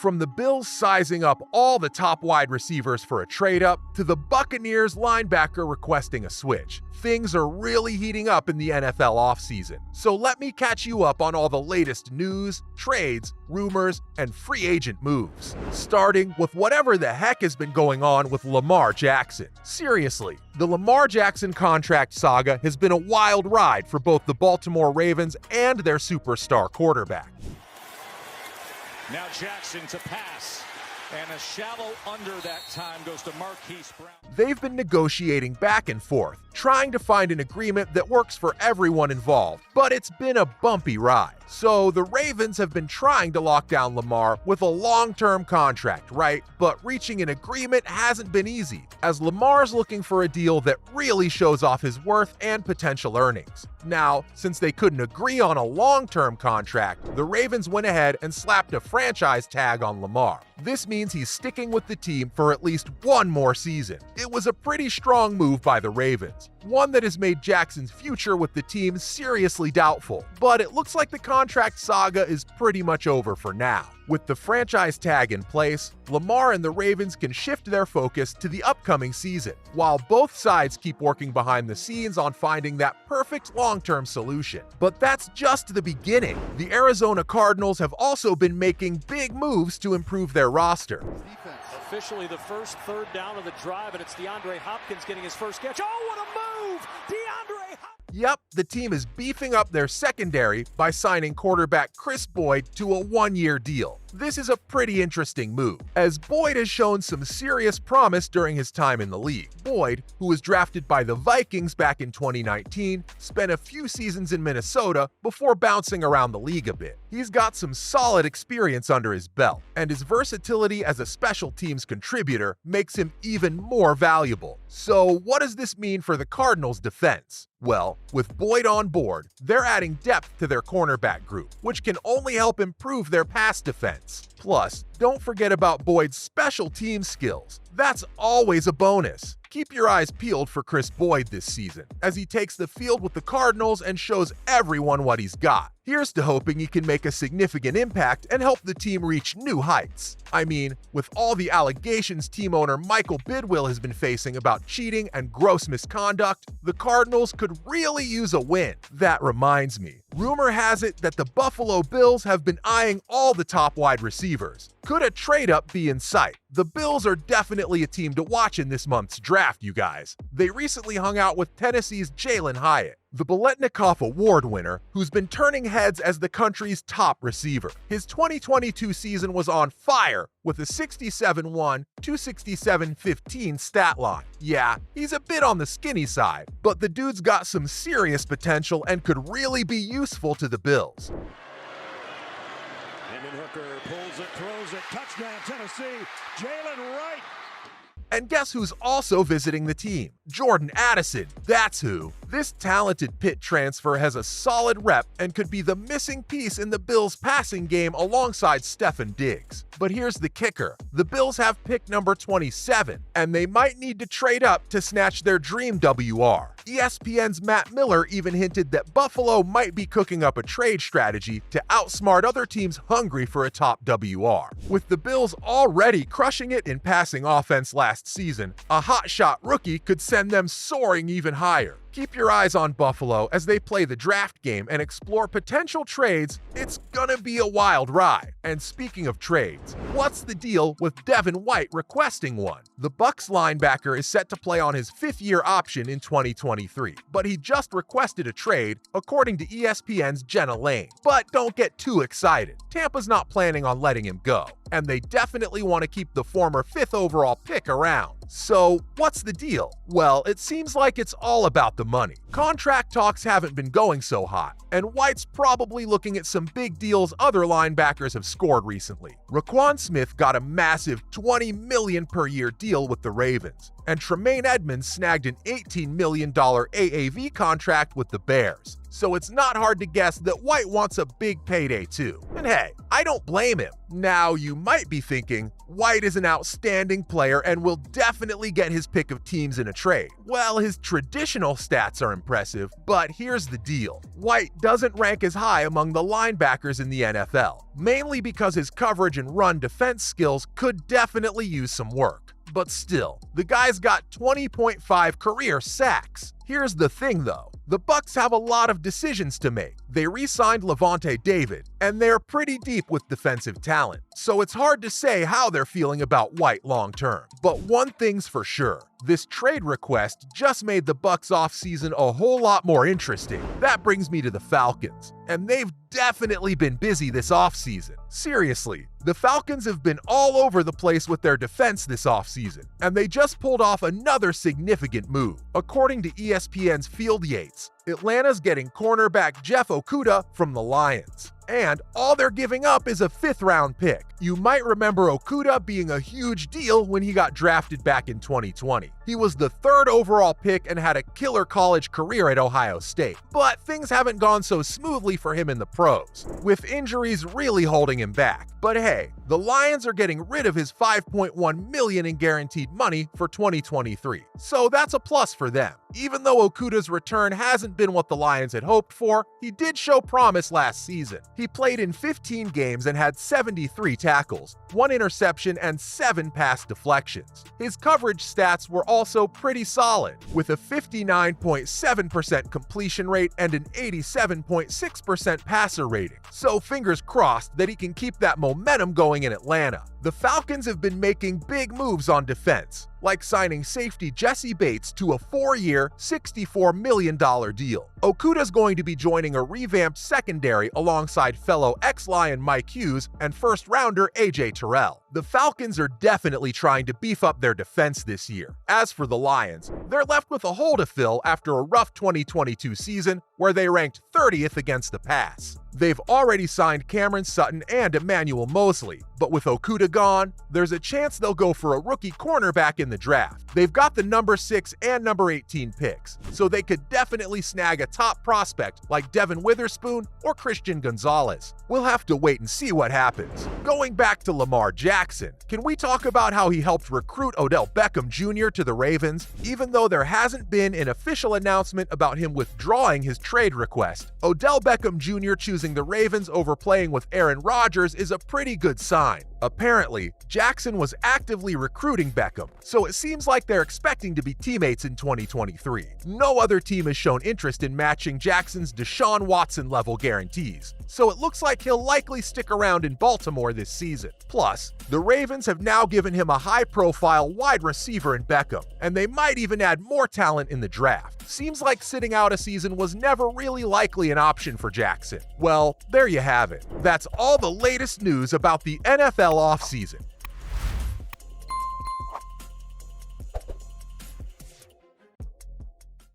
From the Bills sizing up all the top wide receivers for a trade-up, to the Buccaneers linebacker requesting a switch, things are really heating up in the NFL offseason. So let me catch you up on all the latest news, trades, rumors, and free agent moves. Starting with whatever the heck has been going on with Lamar Jackson. Seriously, the Lamar Jackson contract saga has been a wild ride for both the Baltimore Ravens and their superstar quarterback. Now Jackson to pass, and a shallow under that time goes to Marquise Brown. They've been negotiating back and forth, trying to find an agreement that works for everyone involved, but it's been a bumpy ride. So the Ravens have been trying to lock down Lamar with a long-term contract, right? But reaching an agreement hasn't been easy, as Lamar's looking for a deal that really shows off his worth and potential earnings. Now, since they couldn't agree on a long-term contract, the Ravens went ahead and slapped a franchise tag on Lamar. This means he's sticking with the team for at least one more season. It was a pretty strong move by the Ravens, one that has made Jackson's future with the team seriously doubtful. But it looks like the contract saga is pretty much over for now. With the franchise tag in place, Lamar and the Ravens can shift their focus to the upcoming season, while both sides keep working behind the scenes on finding that perfect long-term solution. But that's just the beginning. The Arizona Cardinals have also been making big moves to improve their roster. Officially the first third down of the drive, and it's DeAndre Hopkins getting his first catch. Oh, what a move! DeAndre Hopkins! Yep, the team is beefing up their secondary by signing quarterback Chris Boyd to a one-year deal. This is a pretty interesting move, as Boyd has shown some serious promise during his time in the league. Boyd, who was drafted by the Vikings back in 2019, spent a few seasons in Minnesota before bouncing around the league a bit. He's got some solid experience under his belt, and his versatility as a special teams contributor makes him even more valuable. So what does this mean for the Cardinals' defense? Well, with Boyd on board, they're adding depth to their cornerback group, which can only help improve their pass defense. Plus, don't forget about Boyd's special team skills. That's always a bonus. Keep your eyes peeled for Chris Boyd this season, as he takes the field with the Cardinals and shows everyone what he's got. Here's to hoping he can make a significant impact and help the team reach new heights. I mean, with all the allegations team owner Michael Bidwill has been facing about cheating and gross misconduct, the Cardinals could really use a win. That reminds me, rumor has it that the Buffalo Bills have been eyeing all the top wide receivers. Could a trade-up be in sight? The Bills are definitely a team to watch in this month's draft, you guys. They recently hung out with Tennessee's Jalen Hyatt, the Biletnikoff Award winner, who's been turning heads as the country's top receiver. His 2022 season was on fire with a 67-1, 267-15 stat line. Yeah, he's a bit on the skinny side, but the dude's got some serious potential and could really be useful to the Bills. Hooker pulls it, throws it, touchdown Tennessee, Jalen Wright. And guess who's also visiting the team? Jordan Addison, that's who. This talented Pitt transfer has a solid rep and could be the missing piece in the Bills' passing game alongside Stefon Diggs. But here's the kicker. The Bills have pick number 27, and they might need to trade up to snatch their dream WR. ESPN's Matt Miller even hinted that Buffalo might be cooking up a trade strategy to outsmart other teams hungry for a top WR. With the Bills already crushing it in passing offense last season, a hotshot rookie could send them soaring even higher. Keep your eyes on Buffalo as they play the draft game and explore potential trades. It's gonna be a wild ride. And speaking of trades, what's the deal with Devin White requesting one? The Bucs linebacker is set to play on his fifth-year option in 2023, but he just requested a trade, according to ESPN's Jenna Lane. But don't get too excited. Tampa's not planning on letting him go, and they definitely want to keep the former 5th overall pick around. So, what's the deal? Well, it seems like it's all about the money. Contract talks haven't been going so hot, and White's probably looking at some big deals other linebackers have scored recently. Raquan Smith got a massive $20 million per year deal with the Ravens, and Tremaine Edmonds snagged an $18 million AAV contract with the Bears. so it's not hard to guess that White wants a big payday too. And hey, I don't blame him. Now, you might be thinking, White is an outstanding player and will definitely get his pick of teams in a trade. Well, his traditional stats are impressive, but here's the deal. White doesn't rank as high among the linebackers in the NFL, mainly because his coverage and run defense skills could definitely use some work. But still, the guy's got 20.5 career sacks. Here's the thing though, the Bucs have a lot of decisions to make. They re-signed Lavonte David, and they're pretty deep with defensive talent, so it's hard to say how they're feeling about White long term. But one thing's for sure, this trade request just made the Bucs offseason a whole lot more interesting. That brings me to the Falcons, and they've definitely been busy this offseason. Seriously, the Falcons have been all over the place with their defense this offseason, and they just pulled off another significant move. According to ESPN's Field Yates, Atlanta's getting cornerback Jeff Okudah from the Lions. And all they're giving up is a 5th-round pick. You might remember Okudah being a huge deal when he got drafted back in 2020. He was the 3rd overall pick and had a killer college career at Ohio State. But things haven't gone so smoothly for him in the pros, with injuries really holding him back. But hey, the Lions are getting rid of his $5.1 million in guaranteed money for 2023. So that's a plus for them. Even though Okudah's return hasn't been what the Lions had hoped for, he did show promise last season. He played in 15 games and had 73 tackles, 1 interception, and 7 pass deflections. His coverage stats were also pretty solid, with a 59.7% completion rate and an 87.6% passer rating. So fingers crossed that he can keep that momentum going in Atlanta. The Falcons have been making big moves on defense, like signing safety Jesse Bates to a 4-year, $64 million deal. Okudah's going to be joining a revamped secondary alongside fellow ex-Lion Mike Hughes and first-rounder A.J. Terrell. The Falcons are definitely trying to beef up their defense this year. As for the Lions, they're left with a hole to fill after a rough 2022 season where they ranked 30th against the pass. They've already signed Cameron Sutton and Emmanuel Mosley, but with Okudah gone, there's a chance they'll go for a rookie cornerback in the draft. They've got the number 6 and number 18 picks, so they could definitely snag a top prospect like Devin Witherspoon or Christian Gonzalez. We'll have to wait and see what happens. Going back to Lamar Jackson, can we talk about how he helped recruit Odell Beckham Jr. to the Ravens? Even though there hasn't been an official announcement about him withdrawing his trade request, Odell Beckham Jr. choosing the Ravens over playing with Aaron Rodgers is a pretty good sign. Apparently, Jackson was actively recruiting Beckham, so it seems like they're expecting to be teammates in 2023. No other team has shown interest in matching Jackson's Deshaun Watson-level guarantees, so it looks like he'll likely stick around in Baltimore this season. Plus, the Ravens have now given him a high-profile wide receiver in Beckham, and they might even add more talent in the draft. Seems like sitting out a season was never really likely an option for Jackson. Well, there you have it. That's all the latest news about the NFL offseason.